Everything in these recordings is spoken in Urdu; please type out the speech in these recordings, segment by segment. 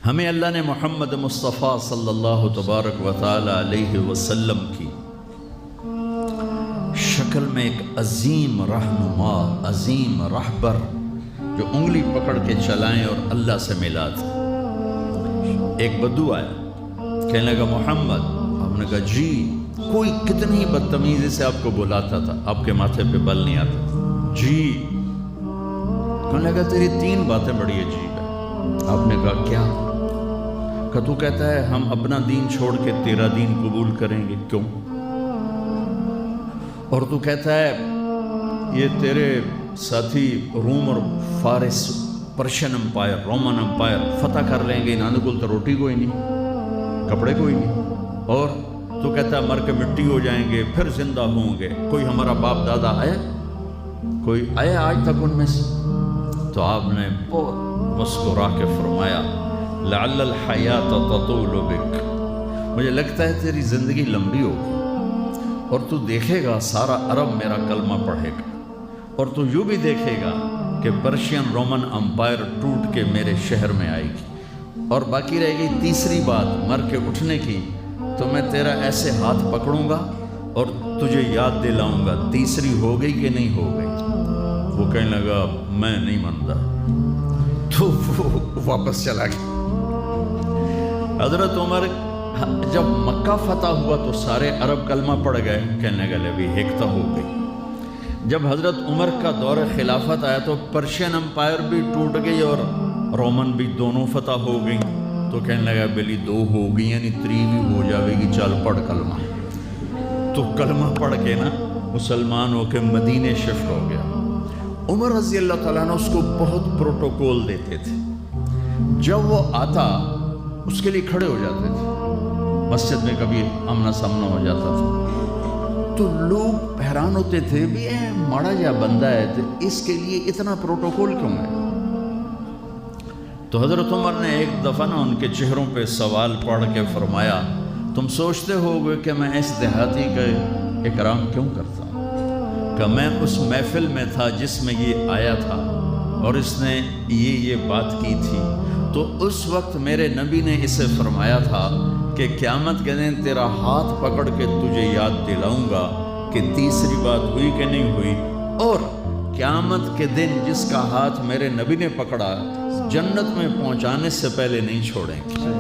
ہمیں اللہ نے محمد مصطفیٰ صلی اللہ تبارک و تعالی علیہ وسلم کی شکل میں ایک عظیم رہنما، عظیم رہبر جو انگلی پکڑ کے چلائیں اور اللہ سے ملا تھا۔ ایک بدو آیا، کہنے لگا محمد، آپ نے کہا جی، کوئی کتنی بدتمیزی سے آپ کو بلاتا تھا، آپ کے ماتھے پہ بل نہیں آتا تھا، جی۔ کہنے لگا تیری 3 باتیں بڑی عجیب ہیں۔ آپ نے کہا کیا؟ کہ تو کہتا ہے ہم اپنا دین چھوڑ کے تیرا دین قبول کریں گے، کیوں؟ اور تو کہتا ہے یہ تیرے ساتھی روم اور فارس، پرشین امپائر، رومن امپائر فتح کر لیں گے، انہوں کو تو روٹی کوئی نہیں، کپڑے کوئی نہیں، اور تو کہتا ہے مر کے مٹی ہو جائیں گے پھر زندہ ہوں گے، کوئی ہمارا باپ دادا آیا؟ کوئی آیا آج تک ان میں سے؟ تو آپ نے بہت مسکرا کے فرمایا لعل الحیات تطول بک، مجھے لگتا ہے تیری زندگی لمبی ہوگی اور تو دیکھے گا سارا عرب میرا کلمہ پڑھے گا، اور تو یوں بھی دیکھے گا کہ پرشین رومن امپائر ٹوٹ کے میرے شہر میں آئے گی، اور باقی رہے گی تیسری بات مر کے اٹھنے کی، تو میں تیرا ایسے ہاتھ پکڑوں گا اور تجھے یاد دلاؤں گا تیسری ہو گئی کہ نہیں ہو گئی۔ وہ کہنے لگا میں نہیں مانتا، تو وہ واپس چلا گیا۔ حضرت عمر جب مکہ فتح ہوا تو سارے عرب کلمہ پڑھ گئے، کہنے لگے ابھی ایکتا ہو گئی۔ جب حضرت عمر کا دور خلافت آیا تو پرشین امپائر بھی ٹوٹ گئی اور رومن بھی، دونوں فتح ہو گئی، تو کہنے لگا بلی 2 ہو گئی یعنی 3 بھی ہو جاوے گی، چل پڑھ کلمہ۔ تو کلمہ پڑھ کے نا مسلمان ہو کے مدینے شفٹ ہو گیا۔ عمر رضی اللہ تعالیٰ نے اس کو بہت پروٹوکول دیتے تھے، جب وہ آتا اس کے لیے کھڑے ہو جاتے تھے، مسجد میں کبھی آمنا سامنا ہو جاتا تھا تو لوگ حیران ہوتے تھے بھی اے ماڑا جا بندہ ہے تو اس کے لیے اتنا پروٹوکول کیوں ہے؟ تو حضرت عمر نے ایک دفعہ نا ان کے چہروں پہ سوال پڑھ کے فرمایا تم سوچتے ہو گے کہ میں اس دیہاتی کا اکرام کیوں کرتا ہوں؟ کہ میں اس محفل میں تھا جس میں یہ آیا تھا اور اس نے یہ بات کی تھی، تو اس وقت میرے نبی نے اسے فرمایا تھا کہ قیامت کے دن تیرا ہاتھ پکڑ کے تجھے یاد دلاؤں گا کہ تیسری بات ہوئی کہ نہیں ہوئی، اور قیامت کے دن جس کا ہاتھ میرے نبی نے پکڑا جنت میں پہنچانے سے پہلے نہیں چھوڑیں گے۔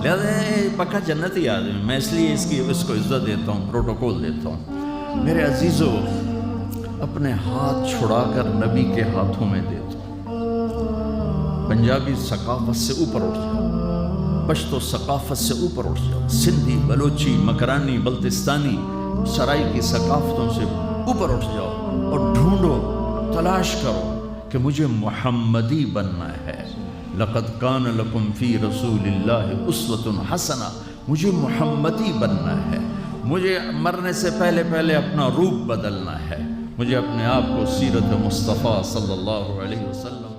لہذا پکا جنتی آدمی، میں اس لیے اس کو عزت دیتا ہوں، پروٹوکول دیتا ہوں۔ میرے عزیزو، اپنے ہاتھ چھڑا کر نبی کے ہاتھوں میں دے دو۔ پنجابی ثقافت سے اوپر اٹھ جاؤ، پشتو ثقافت سے اوپر اٹھ جاؤ، سندھی، بلوچی، مکرانی، بلتستانی، سرائی کی ثقافتوں سے اوپر اٹھ جاؤ اور ڈھونڈو، تلاش کرو کہ مجھے محمدی بننا ہے۔ لقد کان لکم فی رسول اللہ اسوۃ حسنہ، مجھے محمدی بننا ہے، مجھے مرنے سے پہلے اپنا روپ بدلنا ہے، مجھے اپنے آپ کو سیرت مصطفیٰ صلی اللہ علیہ وسلم